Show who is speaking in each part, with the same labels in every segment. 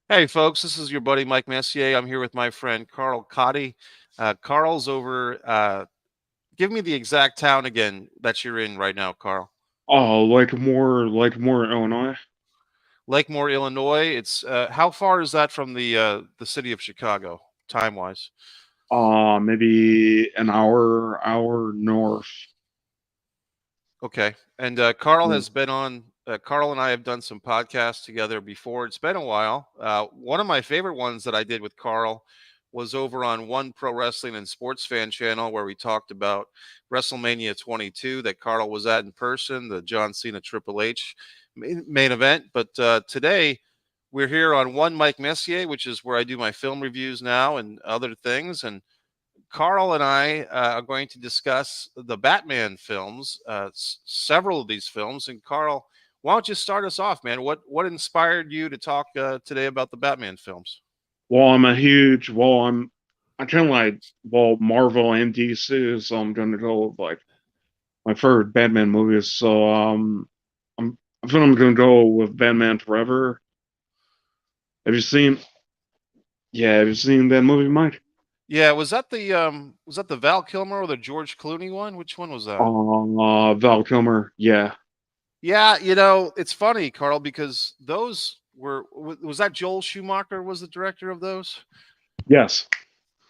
Speaker 1: Hey, folks, this is your buddy Mike Messier. I'm here with my friend Carl Cotty. Carl's over. Give me the exact town again that you're in right now, Carl.
Speaker 2: Oh, like more Illinois.
Speaker 1: Lakemore, Illinois. It's how far is that from the city of Chicago, time wise?
Speaker 2: Maybe an hour north.
Speaker 1: Okay. And Carl
Speaker 2: Yeah.
Speaker 1: has been on. Carl and I have done some podcasts together before. It's been a while. One of my favorite ones that I did with Carl was over on One Pro Wrestling and Sports Fan channel, where we talked about WrestleMania 22 that Carl was at in person, the John Cena Triple H main event. But today we're here on One Mike Messier, which is where I do my film reviews now and other things. And Carl and I are going to discuss the Batman films, several of these films. And Carl, why don't you start us off, man? What inspired you to talk today about the Batman films?
Speaker 2: Well, I kind of like Marvel and DC, so I'm gonna go with like my favorite Batman movies. So I think I'm gonna go with Batman Forever. Have you seen? Yeah, have you seen that movie, Mike?
Speaker 1: Yeah, was that the Val Kilmer or the George Clooney one? Which one was that?
Speaker 2: Val Kilmer. Yeah.
Speaker 1: Yeah, it's funny, Carl, because those was that Joel Schumacher was the director of those?
Speaker 2: Yes.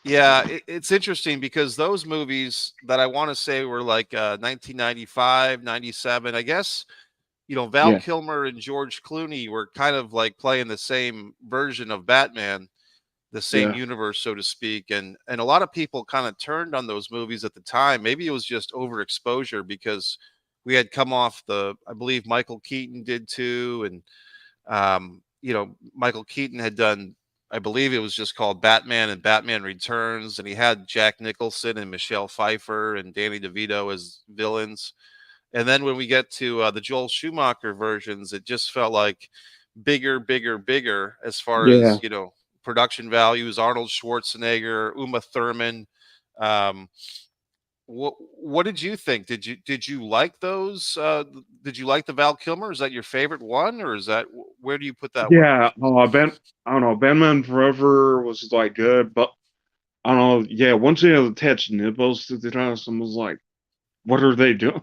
Speaker 1: Yeah, it's interesting because those movies that I want to say were like 1995, 97. I guess Val
Speaker 2: Yeah.
Speaker 1: Kilmer and George Clooney were kind of like playing the same version of Batman, the same
Speaker 2: Yeah.
Speaker 1: universe, so to speak. And a lot of people kind of turned on those movies at the time. Maybe it was just overexposure because we had come off I believe Michael Keaton did too. And, Michael Keaton had done, I believe it was just called Batman and Batman Returns. And he had Jack Nicholson and Michelle Pfeiffer and Danny DeVito as villains. And then when we get to the Joel Schumacher versions, it just felt like bigger, bigger, bigger as far
Speaker 2: Yeah.
Speaker 1: as production values. Arnold Schwarzenegger, Uma Thurman. Um, what did you think? Did you like those? Did you like the Val Kilmer? Is that your favorite one, or is that where do you put that one?
Speaker 2: Yeah. I don't know. Batman Forever was like good, but I don't know. Yeah, once they attached nipples to the costume, was like, what are they doing?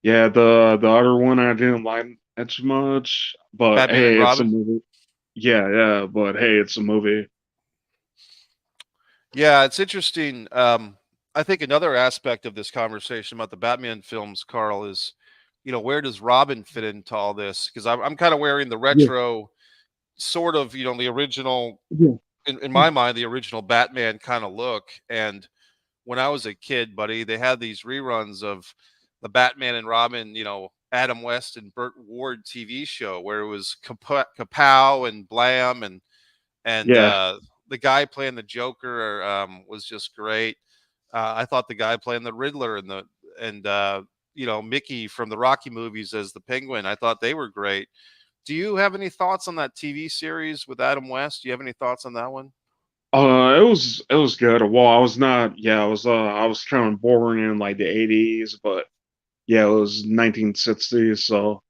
Speaker 2: Yeah, the other one I didn't like as much, but
Speaker 1: Batman and
Speaker 2: hey, it's a
Speaker 1: Robin.
Speaker 2: movie. Yeah, yeah, but hey, it's a movie.
Speaker 1: Yeah, it's interesting. I think another aspect of this conversation about the Batman films, Carl, is, where does Robin fit into all this? Because I'm kind of wearing the
Speaker 2: Yeah,
Speaker 1: retro, sort of, the original,
Speaker 2: yeah,
Speaker 1: in my mind, the original Batman kind of look. And when I was a kid, buddy, they had these reruns of the Batman and Robin, Adam West and Burt Ward TV show where it was Kapow and Blam and
Speaker 2: yeah,
Speaker 1: the guy playing the Joker was just great. I thought the guy playing the Riddler and Mickey from the Rocky movies as the Penguin, I thought they were great. Do you have any thoughts on that TV series with Adam West? Do you have any thoughts on that one?
Speaker 2: it was good. Well, I was not. Yeah, I was kind of born in like the '80s, but yeah, it was 1960s. So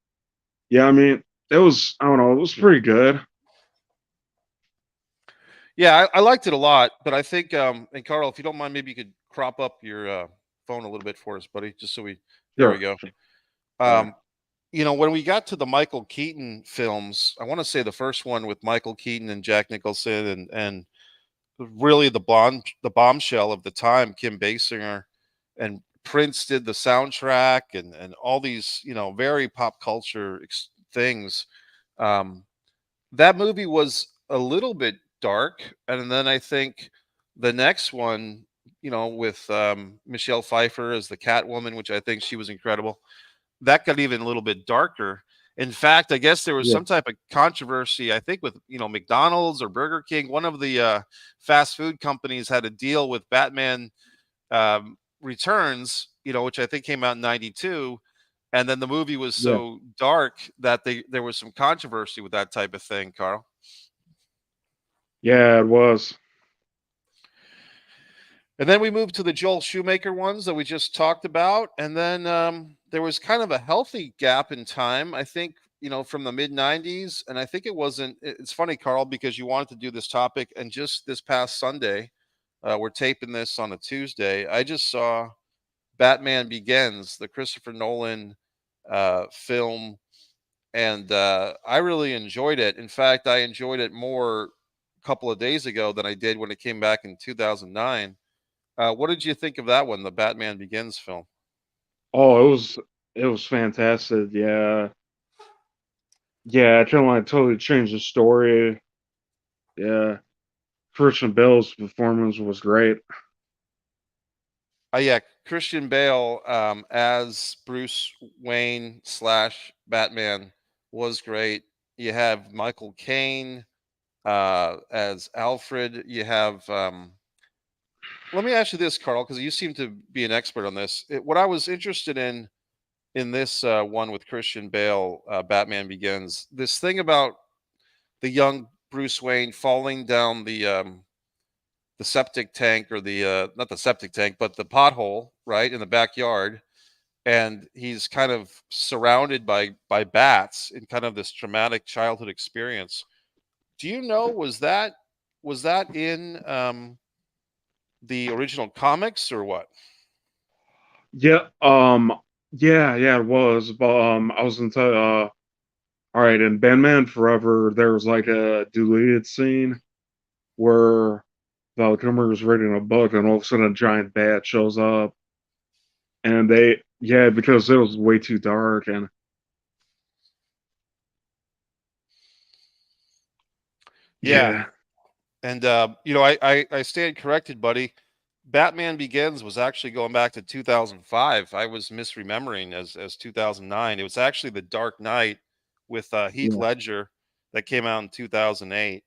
Speaker 2: yeah, I mean, it was. I don't know. It was pretty good.
Speaker 1: Yeah, I liked it a lot, but I think, and Carl, if you don't mind, maybe you could crop up your phone a little bit for us, buddy, just so there we
Speaker 2: Sure,
Speaker 1: go.
Speaker 2: sure. Yeah,
Speaker 1: Um, when we got to the Michael Keaton films, I want to say the first one with Michael Keaton and Jack Nicholson and really the bombshell of the time, Kim Basinger and Prince did the soundtrack and all these, very pop culture things. Um, that movie was a little bit dark, and then I think the next one, with Michelle Pfeiffer as the Catwoman, which I think she was incredible, that got even a little bit darker. In fact, I guess there was
Speaker 2: yeah,
Speaker 1: some type of controversy, I think with, McDonald's or Burger King. One of the fast food companies had a deal with Batman Returns, which I think came out in 92. And then the movie was
Speaker 2: yeah,
Speaker 1: so dark that there was some controversy with that type of thing, Carl.
Speaker 2: yeah. It was.
Speaker 1: And then we moved to the Joel Shoemaker ones that we just talked about. And then there was kind of a healthy gap in time. I think, from the mid 90s. And I think it wasn't, it's funny, Carl, because you wanted to do this topic. And just this past Sunday, we're taping this on a Tuesday. I just saw Batman Begins, the Christopher Nolan film, and I really enjoyed it. In fact, I enjoyed it more a couple of days ago than I did when it came back in 2009. What did you think of that one, the Batman Begins film?
Speaker 2: Oh, it was fantastic. Yeah, yeah. I kind of like totally changed the story. Yeah, Christian Bale's performance was great.
Speaker 1: Yeah, Christian Bale as Bruce Wayne slash Batman was great. You have Michael Caine as Alfred. You have let me ask you this, Carl, because you seem to be an expert on this. What I was interested in this one with Christian Bale, Batman Begins, this thing about the young Bruce Wayne falling down the septic tank, or the not the septic tank, but the pothole, right, in the backyard, and he's kind of surrounded by bats in kind of this traumatic childhood experience. Do you know, was that in the original comics or what?
Speaker 2: Yeah, yeah, yeah. It was, but I was into all right, in Batman Forever, there was like a deleted scene where Val Kilmer is reading a book, and all of a sudden a giant bat shows up, and yeah, because it was way too dark, and
Speaker 1: Yeah,
Speaker 2: yeah,
Speaker 1: and I stand corrected, buddy. Batman Begins was actually going back to 2005. I was misremembering as 2009. It was actually The Dark Knight with Heath
Speaker 2: yeah,
Speaker 1: Ledger that came out in 2008.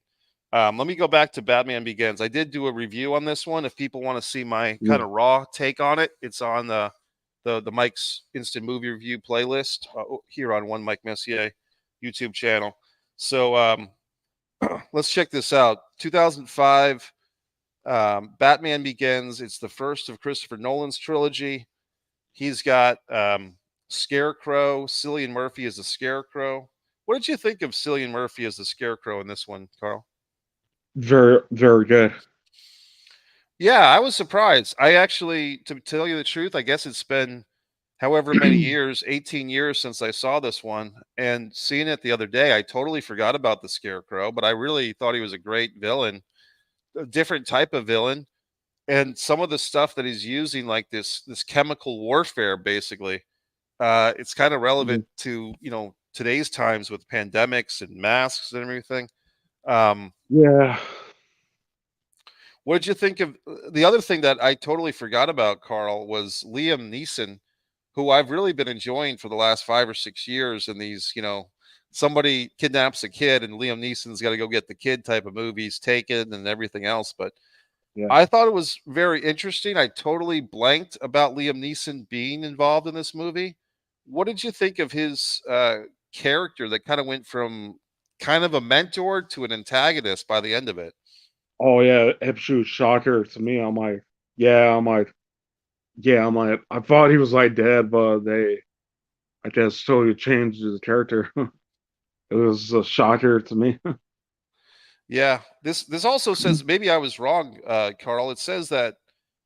Speaker 1: Let me go back to Batman Begins. I did do a review on this one. If people want to see my kind
Speaker 2: yeah,
Speaker 1: of raw take on it, it's on the Mike's Instant Movie Review playlist here on One Mike Messier YouTube channel. So let's check this out. 2005, Batman Begins. It's the first of Christopher Nolan's trilogy. He's got Scarecrow. Cillian Murphy as the Scarecrow. What did you think of Cillian Murphy as the Scarecrow in this one, Carl?
Speaker 2: very, very good.
Speaker 1: Yeah, I was surprised. I actually, to tell you the truth, I guess it's been however many years, 18 years since I saw this one. And seeing it the other day, I totally forgot about the Scarecrow, but I really thought he was a great villain, a different type of villain. And some of the stuff that he's using, like this chemical warfare, basically, it's kind of relevant to today's times with pandemics and masks and everything. Um,
Speaker 2: Yeah.
Speaker 1: what did you think of the other thing that I totally forgot about, Carl, was Liam Neeson, who I've really been enjoying for the last 5 or 6 years in these, somebody kidnaps a kid and Liam Neeson's got to go get the kid type of movies, Taken and everything else. But
Speaker 2: Yeah.
Speaker 1: I thought it was very interesting. I totally blanked about Liam Neeson being involved in this movie. What did you think of his character that kind of went from kind of a mentor to an antagonist by the end of it?
Speaker 2: Oh yeah, absolute shocker to me. Yeah, I'm like, I thought he was like dead, but I guess, totally changed his character. It was a shocker to me.
Speaker 1: Yeah, this also says, maybe I was wrong, Carl. It says that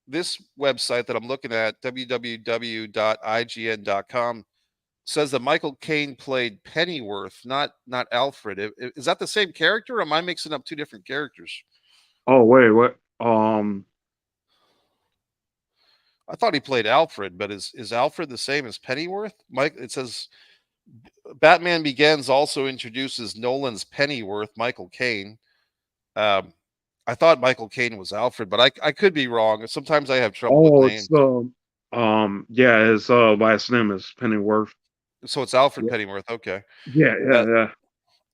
Speaker 1: this website that I'm looking at, www.ign.com, says that Michael Caine played Pennyworth, not Alfred. Is that the same character, or am I mixing up two different characters?
Speaker 2: Oh wait, what?
Speaker 1: I thought he played Alfred, but is Alfred the same as Pennyworth? Mike, it says Batman Begins also introduces Nolan's Pennyworth, Michael Caine. Um, I thought Michael Caine was Alfred, but I could be wrong. Sometimes I have trouble with
Speaker 2: Oh, it's
Speaker 1: names.
Speaker 2: yeah, his last name is Pennyworth.
Speaker 1: So it's Alfred
Speaker 2: Yeah,
Speaker 1: Pennyworth. Okay.
Speaker 2: yeah,
Speaker 1: Uh,
Speaker 2: yeah, yeah.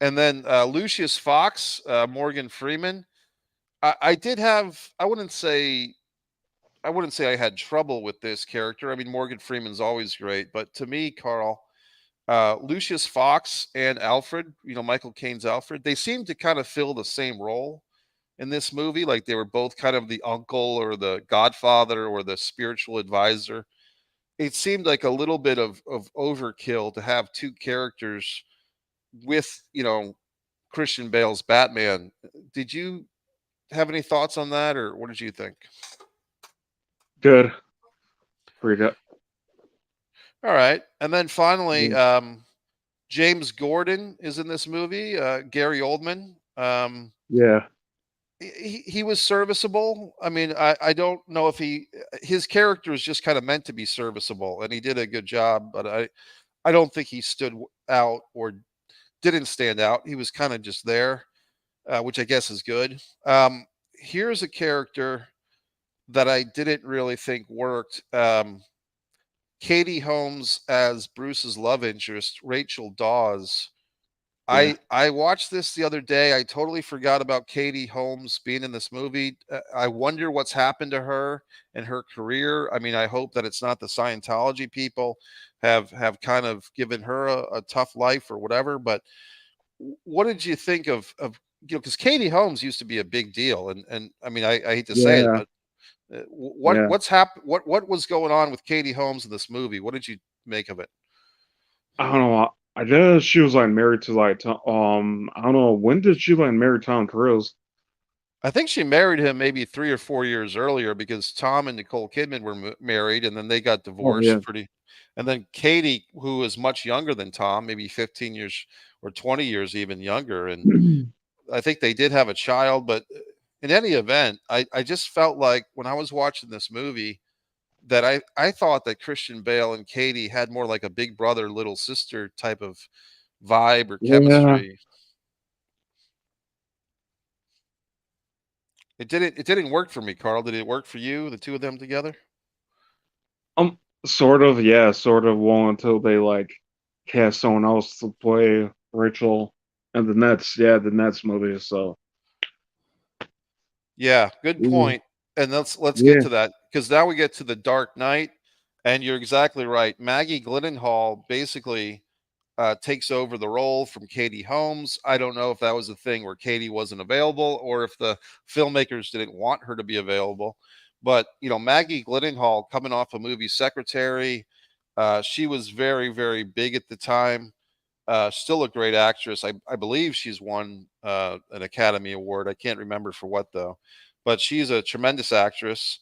Speaker 1: and then Lucius Fox, Morgan Freeman. I did have. I wouldn't say I had trouble with this character. I mean, Morgan Freeman's always great, but to me, Carl, Lucius Fox and Alfred, Michael Caine's Alfred, they seem to kind of fill the same role in this movie. Like they were both kind of the uncle or the godfather or the spiritual advisor. It seemed like a little bit of overkill to have two characters with Christian Bale's Batman. Did you have any thoughts on that, or what did you think?
Speaker 2: Good. Pretty good.
Speaker 1: All right, and then finally,
Speaker 2: Yeah.
Speaker 1: James Gordon is in this movie. Gary Oldman.
Speaker 2: Yeah.
Speaker 1: He was serviceable. I mean, I don't know if his character is just kind of meant to be serviceable, and he did a good job. But I don't think he stood out or didn't stand out. He was kind of just there, which I guess is good. Here's a character that I didn't really think worked. Katie Holmes as Bruce's love interest, Rachel Dawes.
Speaker 2: Yeah.
Speaker 1: I watched this the other day. I totally forgot about Katie Holmes being in this movie. I wonder what's happened to her and her career. I mean, I hope that it's not the Scientology people have kind of given her a tough life or whatever. But what did you think of because Katie Holmes used to be a big deal, and I mean, I hate to say it,
Speaker 2: Yeah.
Speaker 1: but
Speaker 2: Yeah.
Speaker 1: what's happened? What was going on with Katie Holmes in this movie? What did you make of it?
Speaker 2: I don't know. I guess she was like married to like I don't know, when did she like marry Tom Cruise?
Speaker 1: I think she married him maybe 3 or 4 years earlier because Tom and Nicole Kidman were married, and then they got
Speaker 2: Oh yeah.
Speaker 1: divorced pretty and then Katie, who is much younger than Tom, maybe 15 years or 20 years even younger, and I think they did have a child, but in any event, I just felt like when I was watching this movie that I thought that Christian Bale and Katie had more like a big brother, little sister type of vibe or
Speaker 2: Yeah.
Speaker 1: chemistry. It didn't work for me, Carl. Did it work for you, the 2 of them together?
Speaker 2: Sort of, yeah, sort of won't until they like cast someone else to play Rachel and the Nets. Yeah, the Nets movie. So
Speaker 1: Yeah, good
Speaker 2: yeah,
Speaker 1: point. And let's get
Speaker 2: yeah,
Speaker 1: to that because now we get to the Dark Knight, and you're exactly right. Maggie Gyllenhaal basically takes over the role from Katie Holmes. I don't know if that was a thing where Katie wasn't available or if the filmmakers didn't want her to be available. But Maggie Gyllenhaal coming off a movie Secretary, she was very very big at the time. Still a great actress. I believe she's won an Academy Award. I can't remember for what though, but she's a tremendous actress,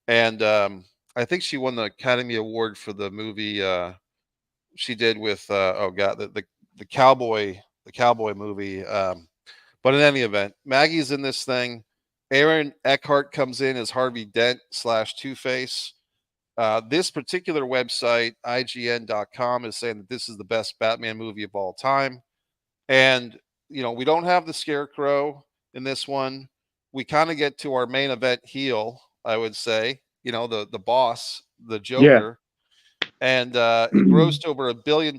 Speaker 1: and I think she won the Academy Award for the movie she did with oh god the cowboy movie. But in any event, Maggie's in this thing. Aaron Eckhart comes in as Harvey Dent slash Two Face. This particular website, IGN.com, is saying that this is the best Batman movie of all time. And, we don't have the Scarecrow in this one. We kind of get to our main event heel, I would say, the boss, the
Speaker 2: yeah.
Speaker 1: Joker. And it grossed over $1 billion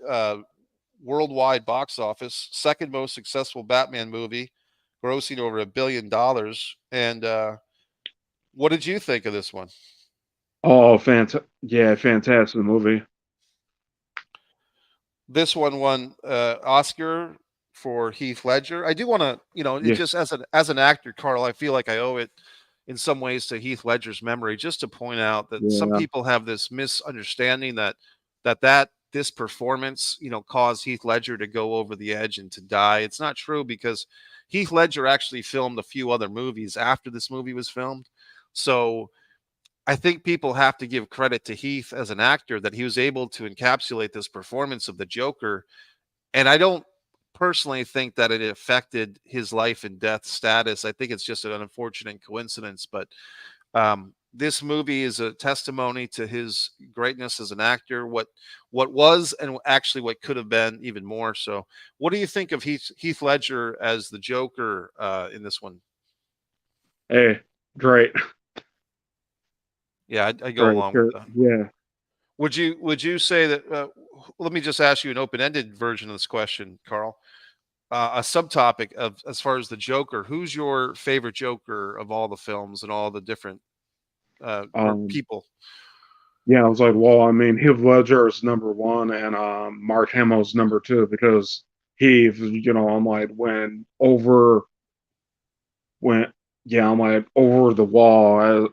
Speaker 1: uh, worldwide box office, second most successful Batman movie, grossing over $1 billion. And what did you think of this one?
Speaker 2: Oh, yeah, fantastic movie.
Speaker 1: This one won Oscar for Heath Ledger. I do want to, it
Speaker 2: Yeah,
Speaker 1: just as an actor, Carl, I feel like I owe it in some ways to Heath Ledger's memory, just to point out that some
Speaker 2: yeah.
Speaker 1: people have this misunderstanding that this performance, caused Heath Ledger to go over the edge and to die. It's not true because Heath Ledger actually filmed a few other movies after this movie was filmed. So I think people have to give credit to Heath as an actor that he was able to encapsulate this performance of the Joker. And I don't personally think that it affected his life and death status. I think it's just an unfortunate coincidence. But this movie is a testimony to his greatness as an actor, what was and actually what could have been even more. So, what do you think of Heath Ledger as the Joker in this one?
Speaker 2: Hey, great,
Speaker 1: Yeah, I go
Speaker 2: great.
Speaker 1: along with
Speaker 2: Sure.
Speaker 1: that.
Speaker 2: Yeah,
Speaker 1: Would you say that? Let me just ask you an open-ended version of this question, Carl. A subtopic of as far as the Joker. Who's your favorite Joker of all the films and all the different or
Speaker 2: um,
Speaker 1: people?
Speaker 2: yeah. I was like, well, I mean, Heath Ledger is number one, and Mark Hamill's number two because I'm like when yeah, I'm like over the wall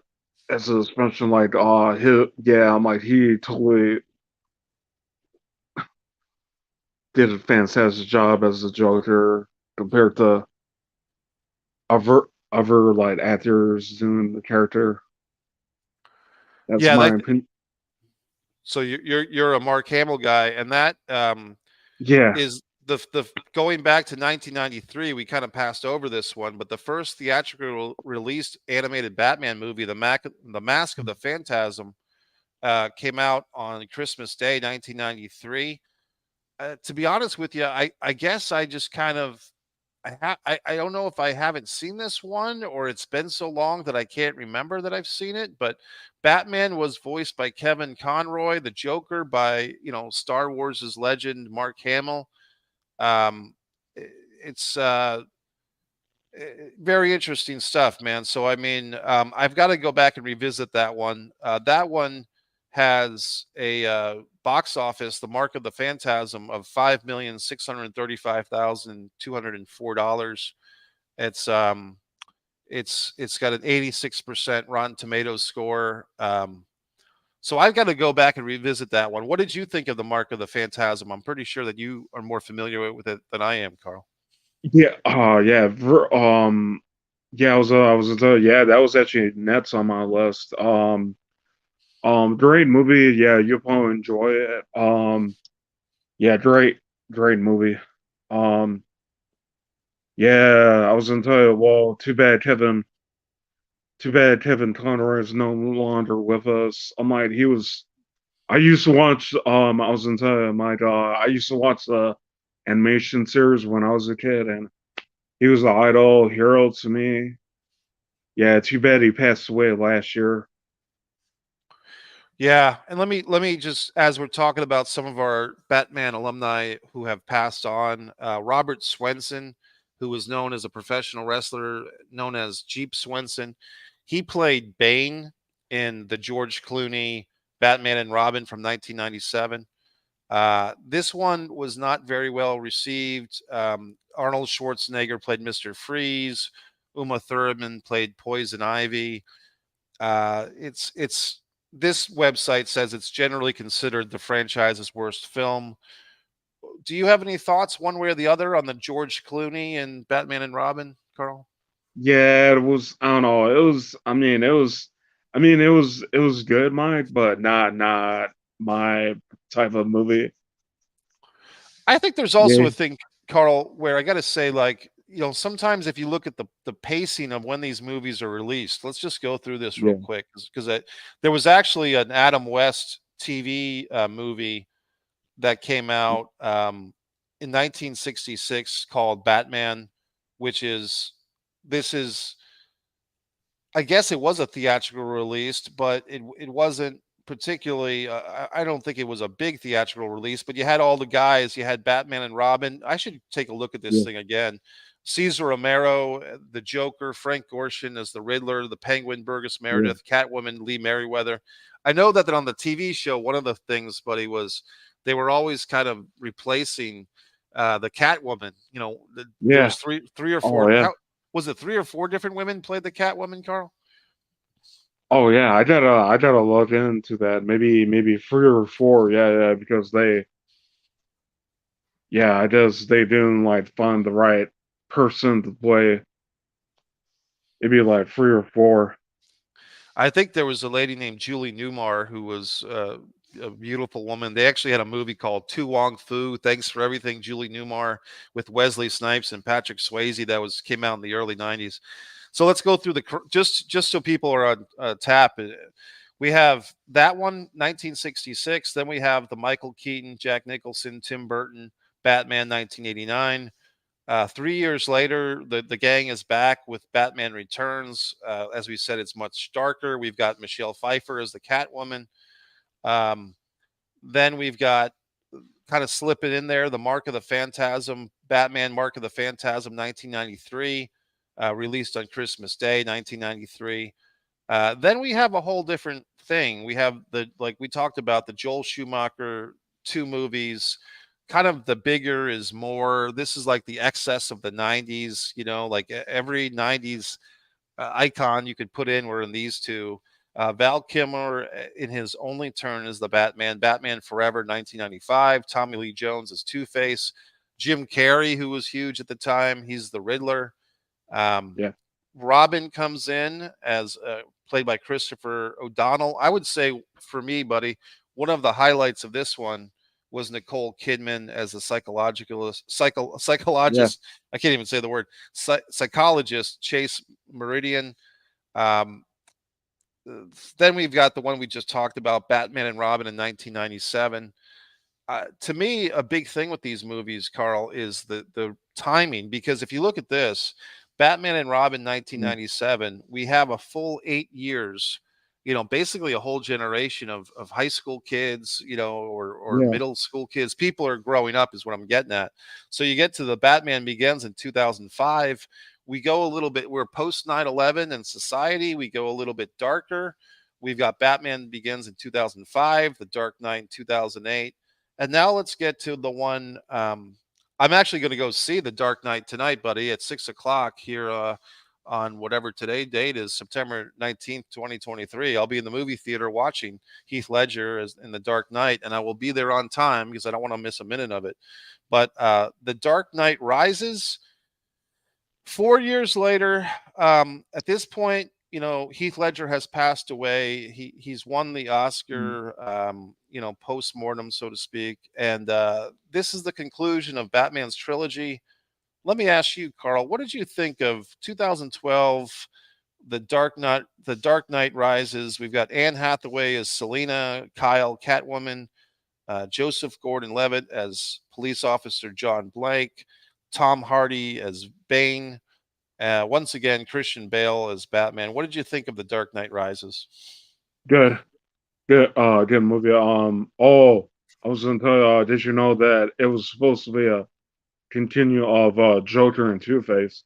Speaker 2: as a suspension, like I'm like he totally did a fantastic job as the Joker compared to other like actors doing the character. That's
Speaker 1: Yeah,
Speaker 2: my
Speaker 1: that
Speaker 2: opinion.
Speaker 1: so you're a Mark Hamill guy, and that
Speaker 2: Yeah,
Speaker 1: is the going back to 1993. We kind of passed over this one, but the first theatrical released animated Batman movie, the Mask of the Phantasm, came out on Christmas Day, 1993. To be honest with you, I guess I just kind of I don't know if I haven't seen this one or it's been so long that I can't remember that I've seen it, but Batman was voiced by Kevin Conroy, the Joker by, Star Wars' legend Mark Hamill. Um, i- it's very interesting stuff, man. So I mean, I've got to go back and revisit that one. That one has a box office, the Mark of the Phantasm, of $5,635,204. It's it's got an 86% Rotten Tomatoes score. So I've got to go back and revisit that one. What did you think of the Mark of the Phantasm? I'm pretty sure that you are more familiar with it than I am, Carl.
Speaker 2: yeah, yeah. Yeah, yeah, that was actually next on my list. Great movie. Yeah, you'll probably enjoy it. Yeah, great movie. Um, yeah, I was into it. Well, too bad Kevin Conroy is no longer with us. I'm like, he was. I used to watch. I was into my. I used to watch the animation series when I was a kid, and he was the idol hero to me. Yeah, too bad he passed away last year.
Speaker 1: Yeah, and let me just, as we're talking about some of our Batman alumni who have passed on, Robert Swenson, who was known as a professional wrestler known as Jeep Swenson, he played Bane in the George Clooney Batman and Robin from 1997. This one was not very well received. Arnold Schwarzenegger played Mr. Freeze. Uma Thurman played Poison Ivy. It's this website says it's generally considered the franchise's worst film. Do you have any thoughts one way or the other on the George Clooney and Batman and Robin, Carl?
Speaker 2: Yeah, it was. I don't know. It was. I mean, it was. I mean, it was good, Mike, but not my type of movie.
Speaker 1: I think there's also
Speaker 2: Yeah,
Speaker 1: a thing, Carl, where I got to say, like, sometimes if you look at the pacing of when these movies are released, let's just go through this real
Speaker 2: yeah,
Speaker 1: quick because there was actually an Adam West TV movie that came out in 1966 called Batman, which is this is I guess it was a theatrical release, but it wasn't particularly. I don't think it was a big theatrical release, but you had all the guys. You had Batman and Robin. I should take a look at this
Speaker 2: yeah,
Speaker 1: thing again. Caesar Romero, the Joker, Frank Gorshin as the Riddler, the Penguin, Burgess
Speaker 2: yeah,
Speaker 1: Meredith, Catwoman, Lee Merriweather. I know that on the TV show, one of the things, buddy, was they were always kind of replacing the Catwoman. There
Speaker 2: yeah.
Speaker 1: was three or
Speaker 2: Oh
Speaker 1: four.
Speaker 2: yeah.
Speaker 1: How was it? Three or four different women played the Catwoman, Carl?
Speaker 2: Oh yeah. I gotta look into that. Maybe three or four. Yeah, yeah. Because I guess they didn't like find the right person to play. Maybe like three or four.
Speaker 1: I think there was a lady named Julie Newmar who was a beautiful woman. They actually had a movie called Tu Wong Fu. Thanks for everything, Julie Newmar, with Wesley Snipes and Patrick Swayze. That was came out in the early '90s. So let's go through just so people are on tap. We have that one, 1966. Then we have the Michael Keaton, Jack Nicholson, Tim Burton, Batman, 1989. 3 years later, the gang is back with Batman Returns. As we said, it's much darker. We've got Michelle Pfeiffer as the Catwoman. Um, then we've got kind of slipping in there the Mark of the Phantasm, Batman Mark of the Phantasm, 1993, released on Christmas Day, 1993. Then we have a whole different thing. We have like we talked about, the Joel Schumacher two movies. Kind of the bigger is more. This is like the excess of the 90s, like every 90s icon you could put in were in these two. Val Kilmer in his only turn as the Batman, Batman Forever 1995, Tommy Lee Jones as Two Face, Jim Carrey, who was huge at the time, he's the Riddler. Um,
Speaker 2: Yeah.
Speaker 1: Robin comes in as played by Christopher O'Donnell. I would say for me, buddy, one of the highlights of this one was Nicole Kidman as a
Speaker 2: Yeah.
Speaker 1: psychologist. I can't even say the word psychologist Chase Meridian. Um, then we've got the one we just talked about, Batman and Robin in 1997. To me, a big thing with these movies, Carl, is the timing. Because if you look at this, Batman and Robin
Speaker 2: Yeah.
Speaker 1: 1997, we have a full 8 years. Basically a whole generation of high school kids, or
Speaker 2: Yeah.
Speaker 1: middle school kids. People are growing up, is what I'm getting at. So you get to the Batman Begins in 2005. We go a little bit. We're post 9/11 in society. We go a little bit darker. We've got Batman Begins in 2005, The Dark Knight in 2008. And now let's get to the one. I'm actually going to go see The Dark Knight tonight, buddy, at 6 o'clock here on whatever today date is, September 19th, 2023. I'll be in the movie theater watching Heath Ledger as in The Dark Knight, and I will be there on time because I don't want to miss a minute of it. But The Dark Knight Rises, 4 years later, at this point, Heath Ledger has passed away. He's won the
Speaker 2: Mm.
Speaker 1: Oscar, post mortem, so to speak. And this is the conclusion of Batman's trilogy. Let me ask you, Carl, what did you think of 2012, The Dark Knight Rises? We've got Anne Hathaway as Selina Kyle, Catwoman, Joseph Gordon-Levitt as police officer John Blake, Tom Hardy as Bane. Once again, Christian Bale as Batman. What did you think of The Dark Knight Rises?
Speaker 2: Good. Good. Good movie. Oh, I was gonna tell you. Did you know that it was supposed to be a continue of Joker and Two Face?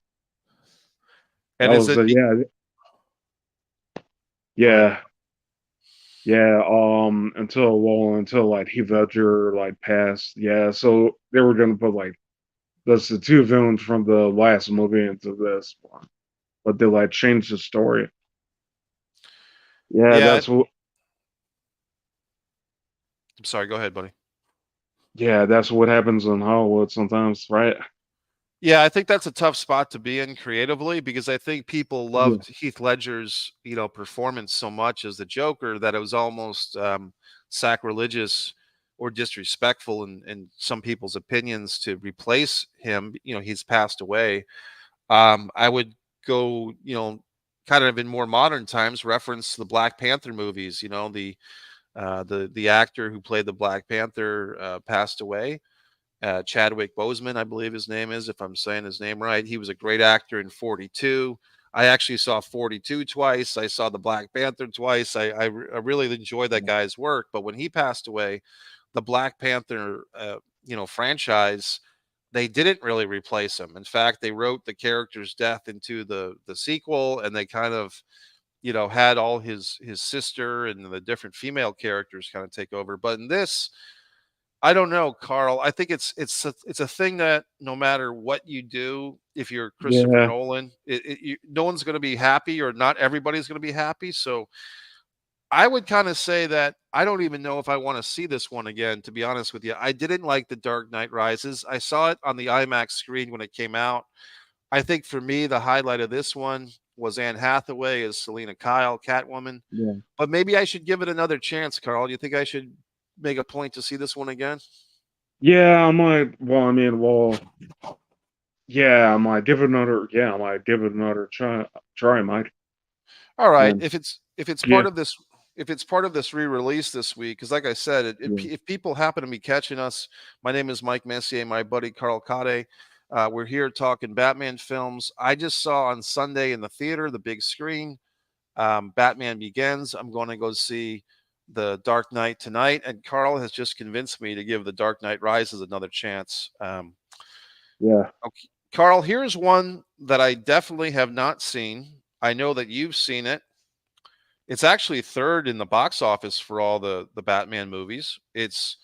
Speaker 2: That
Speaker 1: And is
Speaker 2: was
Speaker 1: it?
Speaker 2: yeah,
Speaker 1: Go ahead.
Speaker 2: yeah, yeah. Until like Heath Ledger like passed. Yeah, so they were gonna put like that's the two villains from the last movie into this one, but they like changed the story. Yeah,
Speaker 1: Yeah,
Speaker 2: that's what.
Speaker 1: I'm sorry. Go ahead, buddy.
Speaker 2: Yeah, that's what happens in Hollywood sometimes, right?
Speaker 1: Yeah, I think that's a tough spot to be in creatively because I think people
Speaker 2: Yeah,
Speaker 1: loved Heath Ledger's, performance so much as the Joker that it was almost sacrilegious or disrespectful in some people's opinions to replace him. He's passed away. I would go, kind of in more modern times, reference the Black Panther movies. The actor who played the Black Panther passed away. Chadwick Boseman, I believe his name is, if I'm saying his name right. He was a great actor in 42. I actually saw 42 twice. I saw the Black Panther twice. I really enjoyed that
Speaker 2: yeah,
Speaker 1: guy's work. But when he passed away, the Black Panther, franchise, they didn't really replace him. In fact, they wrote the character's death into the sequel, and they kind of, had all his sister and the different female characters kind of take over. But in this, I don't know, Carl. I think it's a thing that no matter what you do, if you're Christopher
Speaker 2: yeah,
Speaker 1: Nolan, no one's going to be happy, or not everybody's going to be happy. So I would kind of say that I don't even know if I want to see this one again. To be honest with you, I didn't like The Dark Knight Rises. I saw it on the IMAX screen when it came out. I think for me, the highlight of this one was Anne Hathaway as Selina Kyle, Catwoman.
Speaker 2: yeah.
Speaker 1: But maybe I should give it another chance, Carl. Do you think I should make a point to see this one again?
Speaker 2: Yeah, I might. Well, I mean, well, yeah, I might give it another. Yeah, I might give it another try. Try, Mike.
Speaker 1: All right.
Speaker 2: And
Speaker 1: If it's
Speaker 2: yeah,
Speaker 1: part of this re-release this week, because like I said,
Speaker 2: yeah,
Speaker 1: if people happen to be catching us, my name is Mike Messier, my buddy Carl Cade. We're here talking Batman films. I just saw on Sunday in the theater, the big screen, Batman Begins. I'm going to go see The Dark Knight tonight, and Carl has just convinced me to give The Dark Knight Rises another chance.
Speaker 2: yeah,
Speaker 1: Okay, Carl, here's one that I definitely have not seen. I know that you've seen it. It's actually third in the box office for all the Batman movies.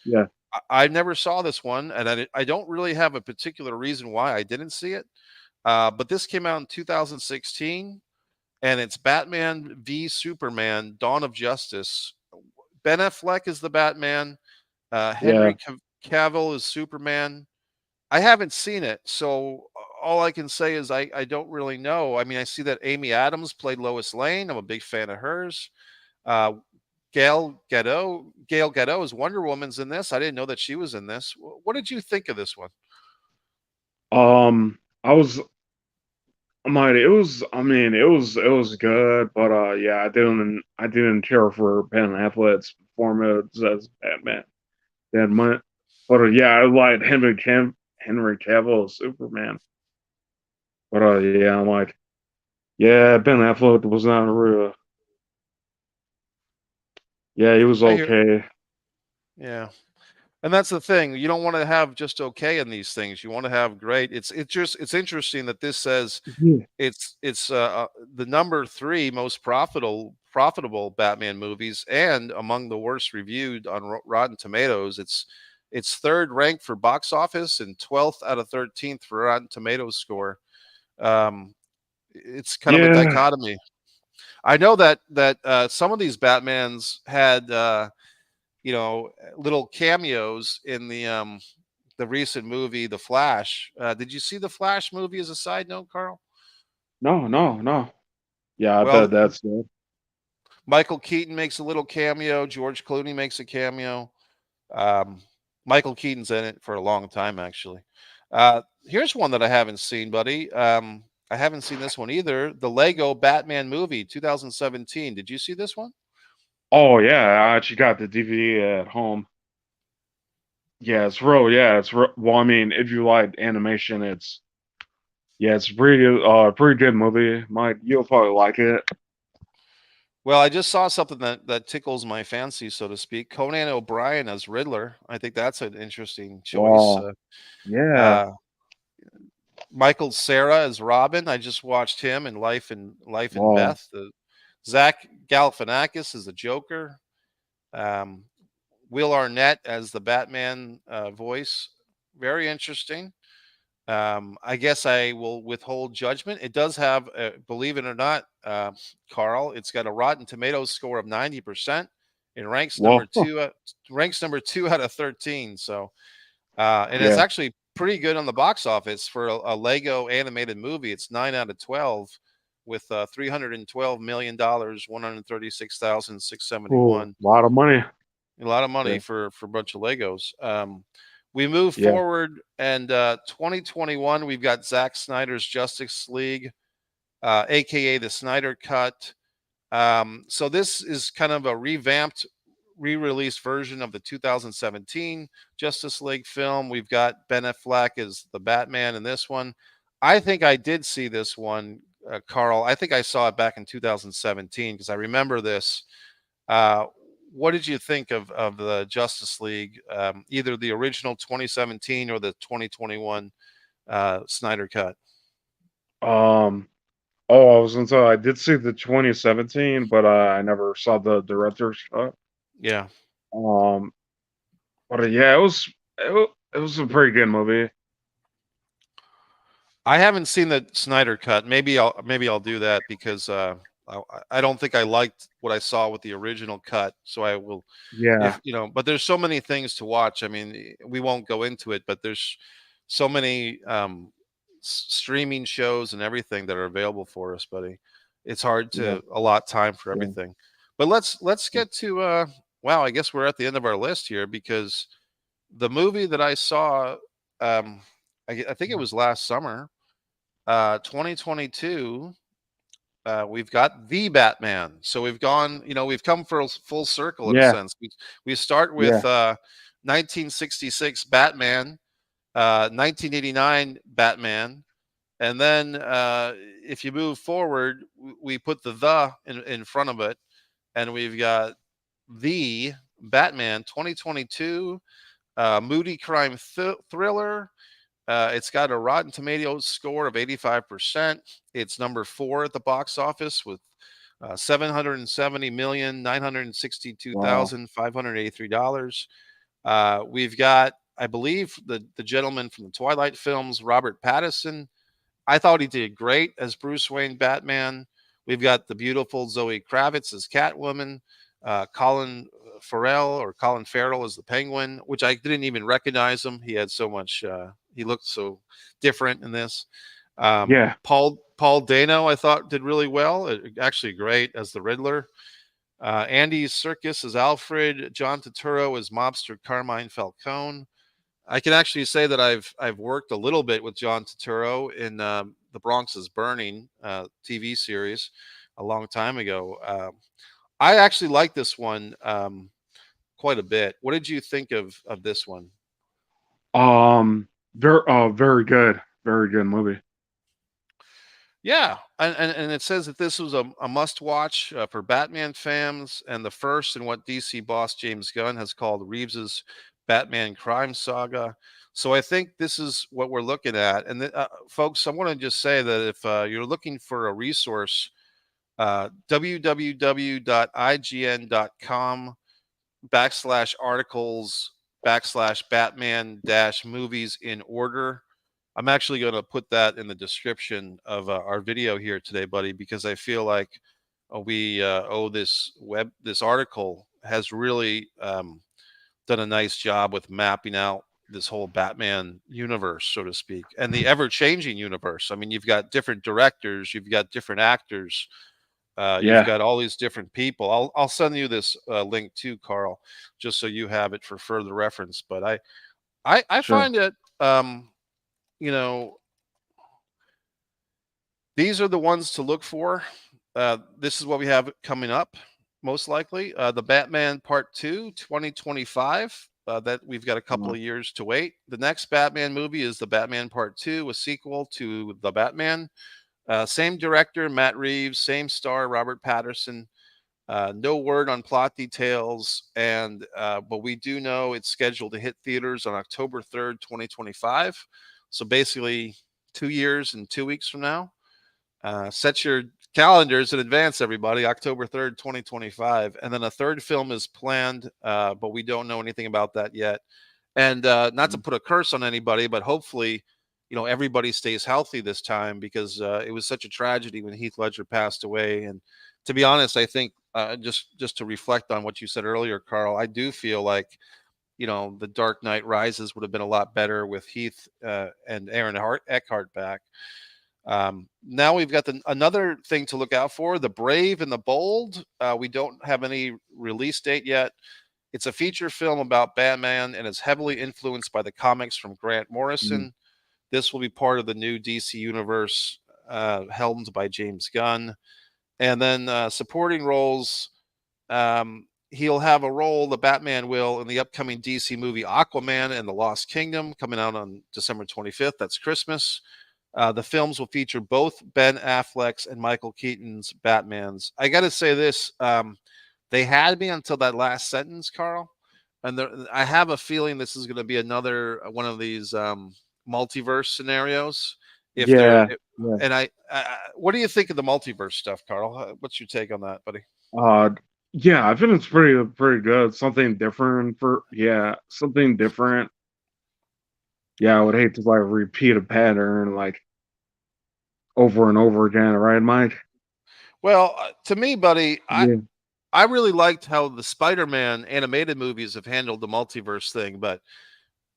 Speaker 2: yeah,
Speaker 1: I never saw this one, and I don't really have a particular reason why I didn't see it. But this came out in 2016. and it's Batman v Superman: Dawn of Justice. Ben Affleck is the Batman.
Speaker 2: Yeah.
Speaker 1: Henry Cavill is Superman. I haven't seen it, so all I can say is I don't really know. I mean, I see that Amy Adams played Lois Lane. I'm a big fan of hers. Uh, Gail Gadot is Wonder Woman's in this. I didn't know that she was in this. What did you think of this one?
Speaker 2: I was I might it was I mean it was good, but yeah, I didn't care for Ben Affleck's performance as Batman that much. But yeah, I liked Henry Cavill as Superman. But yeah, I'm like yeah, Ben Affleck was not real. Yeah, he was
Speaker 1: I hear,
Speaker 2: okay.
Speaker 1: yeah, and that's the thing. You don't want to have just okay in these things. You want to have great. It's interesting that this says
Speaker 2: Yeah.
Speaker 1: it's the number three most profitable Batman movies, and among the worst reviewed on Rotten Tomatoes. It's third ranked for box office and 12th out of 13th for Rotten Tomatoes score. Um, it's kind of a
Speaker 2: Yeah.
Speaker 1: dichotomy. I know that some of these Batmans had little cameos in the recent movie The Flash. Did you see the Flash movie as a side note, Carl?
Speaker 2: No, no, no. Yeah, I
Speaker 1: Well,
Speaker 2: bet that's good.
Speaker 1: Michael Keaton makes a little cameo. George Clooney makes a cameo. Um, Michael Keaton's in it for a long time, actually. Here's one that I haven't seen, buddy. I haven't seen this one either. The Lego Batman movie, 2017. Did you see this one?
Speaker 2: Oh yeah, I actually got the DVD at home. Yeah, it's real. Yeah, it's real. Well, I mean, if you like animation, it's yeah, it's pretty good movie. Mike, you'll probably like it.
Speaker 1: Well, I just saw something that tickles my fancy, so to speak. Conan O'Brien as Riddler. I think that's an interesting choice.
Speaker 2: Wow. Yeah.
Speaker 1: Uh, Michael Cera as Robin. I just watched him in Life and
Speaker 2: Wow.
Speaker 1: Beth. Zach Galifianakis as the Joker. Um, Will Arnett as the Batman voice. Very interesting. I guess I will withhold judgment. It does have, believe it or not, Carl, it's got a Rotten Tomatoes score of 90%. It
Speaker 2: Well,
Speaker 1: ranks number two out of 13. So, and it's
Speaker 2: yeah.
Speaker 1: actually pretty good on the box office for a Lego animated movie. It's 9 out of 12 with $312 million, 136,671.
Speaker 2: Cool. A lot of money.
Speaker 1: A lot of money
Speaker 2: Yeah.
Speaker 1: for a bunch of Legos. We move
Speaker 2: Yeah.
Speaker 1: forward, and 2021, we've got Zack Snyder's Justice League, aka the Snyder Cut. So this is kind of a revamped, re-released version of the 2017 Justice League film. We've got Ben Affleck as the Batman in this one. I think I did see this one, Carl. I think I saw it back in 2017 because I remember this. uh, what did you think of the Justice League, either the original 2017 or the 2021 Snyder Cut?
Speaker 2: Um. Oh, I was gonna say I did see the 2017, but I never saw the director's cut.
Speaker 1: Yeah,
Speaker 2: Um. But yeah, it was a pretty good movie.
Speaker 1: I haven't seen the Snyder Cut. Maybe I'll do that because I, I don't think I liked what I saw with the original cut. So I will, if
Speaker 2: Yeah.
Speaker 1: you know. But there's so many things to watch. I mean, we won't go into it, but there's so many streaming shows and everything that are available for us, buddy. It's hard
Speaker 2: Yeah.
Speaker 1: to allot time for
Speaker 2: Yeah.
Speaker 1: everything. But let's get to wow, I guess we're at the end of our list here because the movie that I saw, um I think it was last summer, 2022. We've got the Batman. So we've gone, we've come full circle in a
Speaker 2: Yeah.
Speaker 1: sense. We start with
Speaker 2: Yeah.
Speaker 1: 1966 Batman, 1989 Batman, and then if you move forward, we put the in front of it, and we've got the Batman 2022, moody crime thriller. It's got a Rotten Tomatoes score of 85%. It's number four at the box office with 770,962,583
Speaker 2: Wow.
Speaker 1: dollars. We've got, I believe, the gentleman from the Twilight films, Robert Pattinson. I thought he did great as Bruce Wayne Batman. We've got the beautiful Zoe Kravitz as Catwoman, Colin Farrell or Colin Farrell as the Penguin, which I didn't even recognize him. He had so much. He looked so different in this.
Speaker 2: Yeah.
Speaker 1: Paul Dano, I thought did really well. Actually, great as the Riddler. Andy Serkis as Alfred. John Turturro as mobster Carmine Falcone. I can actually say that I've worked a little bit with John Turturro in The Bronx is Burning TV series a long time ago. I actually like this one quite a bit. What did you think of this one?
Speaker 2: Very good. Very good movie.
Speaker 1: Yeah, and it says that this was a must watch for Batman fans and the first in what DC boss James Gunn has called Reeves's Batman crime saga. So I think this is what we're looking at. And folks, I want to just say that if you're looking for a resource, www.ign.com/articles /Batman dash movies in order. I'm actually going to put that in the description of our video here today, buddy, because I feel like we owe this article has really done a nice job with mapping out this whole Batman universe, so to speak, and the ever changing universe. I mean, you've got different directors, you've got different actors, you've
Speaker 2: Yeah.
Speaker 1: got all these different people. I'll send you this link too, Carl, just so you have it for further reference. But I
Speaker 2: Sure.
Speaker 1: find it you know these are the ones to look for. This is what we have coming up, most likely. The Batman Part 2, 2025. That we've got a couple
Speaker 2: Uh,
Speaker 1: of years to wait. The next Batman movie is the Batman Part 2, a sequel to The Batman. Same director, Matt Reeves, same star, Robert Patterson. No word on plot details, and but we do know it's scheduled to hit theaters on October 3rd, 2025. So basically, 2 years and 2 weeks from now. Set your calendars in advance, everybody. October 3rd, 2025. And then a third film is planned, but we don't know anything about that yet. And not to put a curse on anybody, but hopefully, everybody stays healthy this time because it was such a tragedy when Heath Ledger passed away. And to be honest, I think just to reflect on what you said earlier, Carl, I do feel like the Dark Knight Rises would have been a lot better with Heath and Eckhart back. Now we've got another thing to look out for: The Brave and the Bold. We don't have any release date yet. It's a feature film about Batman and is heavily influenced by the comics from Grant
Speaker 2: mm,
Speaker 1: Morrison. This will be part of the new DC universe, helmed by James Gunn. And then supporting roles, he'll have a role, the Batman will, in the upcoming DC movie Aquaman and the Lost Kingdom, coming out on December 25th. That's Christmas. The films will feature both Ben Affleck's and Michael Keaton's Batmans. I got to say this: they had me until that last sentence, Carl, and I have a feeling this is going to be another one of these multiverse scenarios. If they're,
Speaker 2: yeah. Yeah.
Speaker 1: and what do you think of the multiverse stuff, Carl? What's your take on that, buddy?
Speaker 2: Uh, yeah, I think it's pretty good. Something different something different. Yeah, I would hate to like repeat a pattern like over and over again, right, Mike?
Speaker 1: Well, to me, buddy,
Speaker 2: Yeah.
Speaker 1: I really liked how the Spider-Man animated movies have handled the multiverse thing, but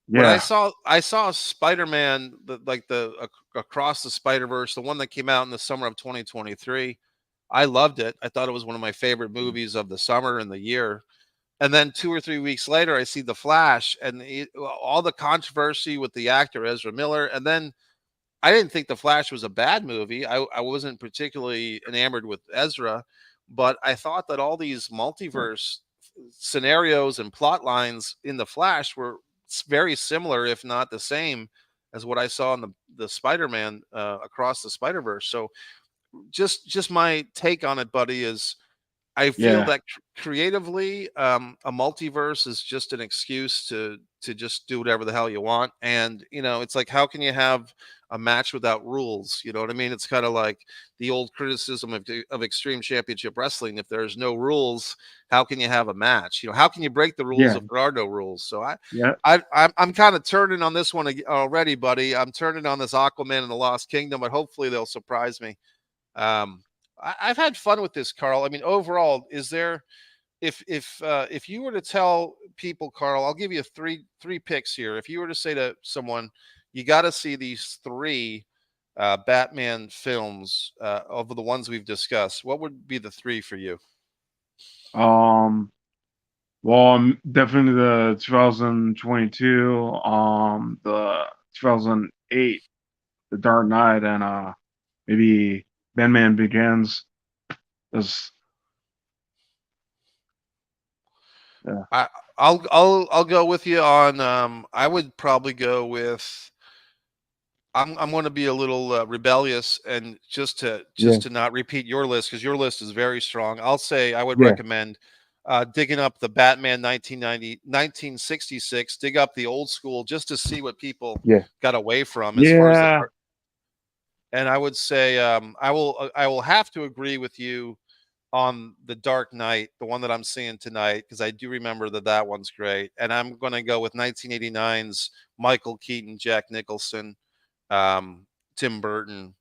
Speaker 1: when
Speaker 2: Yeah.
Speaker 1: I saw Spider-Man, Across the Spider-Verse, the one that came out in the summer of 2023, I loved it. I thought it was one of my favorite movies of the summer and the year. And then 2 or 3 weeks later, I see The Flash and all the controversy with the actor Ezra Miller. And then I didn't think The Flash was a bad movie. I wasn't particularly enamored with Ezra, but I thought that all these multiverse scenarios and plot lines in The Flash were very similar, if not the same, as what I saw in the Spider-Man Across the Spider-Verse. So just my take on it, buddy, is I feel
Speaker 2: Yeah.
Speaker 1: that creatively, a multiverse is just an excuse to just do whatever the hell you want, and it's like, how can you have a match without rules? You know what I mean? It's kind of like the old criticism of Extreme Championship Wrestling. If there's no rules, how can you have a match? How can you break the rules
Speaker 2: Yeah.
Speaker 1: if there are no rules? So
Speaker 2: Yeah.
Speaker 1: I'm kind of turning on this one already, buddy. I'm turning on this Aquaman and the Lost Kingdom, but hopefully they'll surprise me. Um, I've had fun with this, Carl. I mean, overall, is there if you were to tell people, Carl, I'll give you three picks here. If you were to say to someone, you got to see these three Batman films of the ones we've discussed, what would be the three for you?
Speaker 2: Um, well, definitely the 2022, the 2008, The Dark Knight, and maybe Batman Begins. Is yeah,
Speaker 1: I I'll go with you on. I would probably go with. I'm going to be a little rebellious and
Speaker 2: yeah,
Speaker 1: just to not repeat your list because your list is very strong. I'll say I would
Speaker 2: yeah,
Speaker 1: recommend digging up the Batman 1966. Dig up the old school just to see what people
Speaker 2: yeah,
Speaker 1: got away from as far as the
Speaker 2: yeah,
Speaker 1: art. And I would say I will have to agree with you on the Dark Knight, the one that I'm seeing tonight, because I do remember that that one's great. And I'm going to go with 1989's Michael Keaton, Jack Nicholson, um, Tim Burton.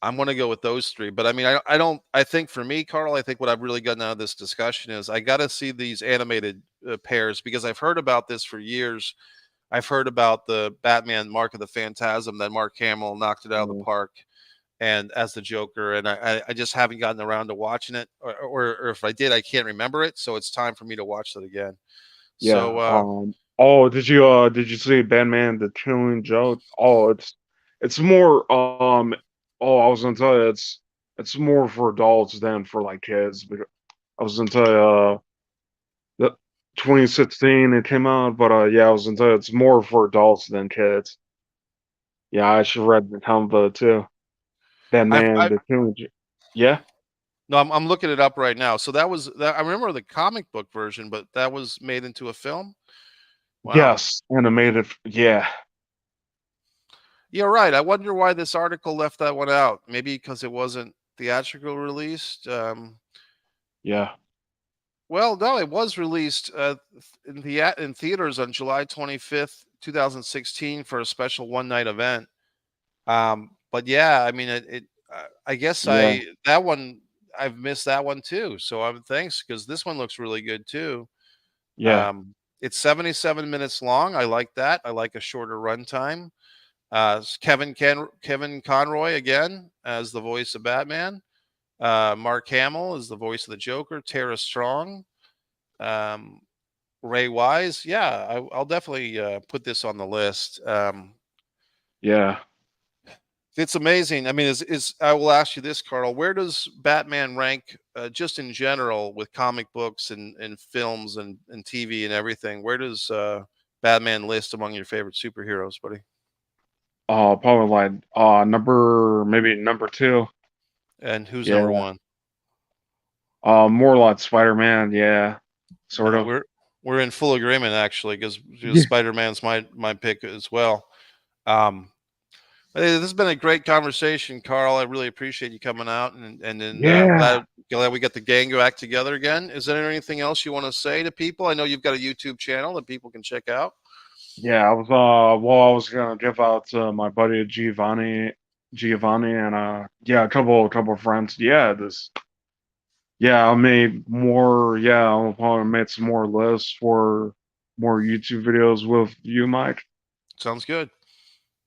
Speaker 1: I'm going to go with those three. But I mean, I don't, I think for me, Carl, I think what I've really gotten out of this discussion is I got to see these animated pairs because I've heard about this for years. I've heard about the Batman Mark of the Phantasm that Mark Hamill knocked it out of the
Speaker 2: yeah,
Speaker 1: park and as the Joker, and I just haven't gotten around to watching it, or if I did, I can't remember it. So it's time for me to watch that again.
Speaker 2: yeah.
Speaker 1: So
Speaker 2: Oh, did you see Batman the Killing Joke? Oh, it's more oh, I was gonna tell you it's more for adults than for like kids. Because I was gonna tell you that 2016 it came out, but yeah, I was gonna tell you it's more for adults than kids. Yeah, I should read the comic book too. Batman
Speaker 1: I
Speaker 2: the Killing Joke. Yeah.
Speaker 1: no, I'm looking it up right now. So that was that. I remember the comic book version, but that was made into a film. Wow.
Speaker 2: Yes, animated. Yeah,
Speaker 1: Yeah, right. I wonder why this article left that one out. Maybe because it wasn't theatrical released.
Speaker 2: yeah,
Speaker 1: Well, no, it was released in theaters on July 25th, 2016 for a special one night event. But yeah, I mean, I guess
Speaker 2: yeah,
Speaker 1: that one I've missed that one too. So I'm thanks because this one looks really good too.
Speaker 2: yeah,
Speaker 1: It's 77 minutes long. I like that. I like a shorter runtime. Kevin Conroy again as the voice of Batman. Mark Hamill is the voice of the Joker. Tara Strong. Um, Ray Wise. Yeah, I'll definitely put this on the list.
Speaker 2: yeah.
Speaker 1: It's amazing. I mean, is I will ask you this, Carl. Where does Batman rank, just in general, with comic books and films and TV and everything? Where does Batman list among your favorite superheroes, buddy?
Speaker 2: Probably like maybe number two.
Speaker 1: And who's number
Speaker 2: Yeah.
Speaker 1: one?
Speaker 2: More like Spider-Man. Yeah, sort
Speaker 1: Uh,
Speaker 2: of.
Speaker 1: we're we're in full agreement actually, because
Speaker 2: Yeah,
Speaker 1: Spider Man's my pick as well. Um, Hey, this has been a great conversation, Carl. I really appreciate you coming out, and then
Speaker 2: yeah,
Speaker 1: glad we got the gang back together again. Is there anything else you want to say to people? I know you've got a YouTube channel that people can check out.
Speaker 2: yeah. I was well, I was gonna give out to my buddy Giovanni, and yeah, a couple of friends. Yeah, this. Yeah, I made more. Yeah, I'll probably made some more lists for more YouTube videos with you, Mike.
Speaker 1: Sounds good.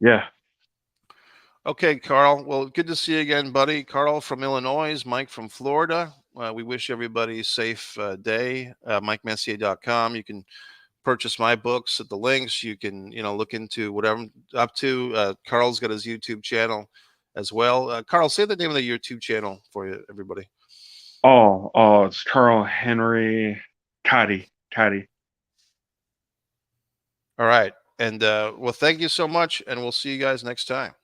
Speaker 2: Yeah,
Speaker 1: Okay, Carl. Well, good to see you again, buddy. Carl from Illinois, Mike from Florida. We wish everybody a safe day. MikeMessier.com. You can purchase my books at the links. You can, look into whatever I'm up to. Carl's got his YouTube channel as well. Carl, say the name of the YouTube channel for you, everybody.
Speaker 2: it's Carl Henry Cotty.
Speaker 1: All right. And well, thank you so much. And we'll see you guys next time.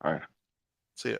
Speaker 2: All right.
Speaker 1: See ya.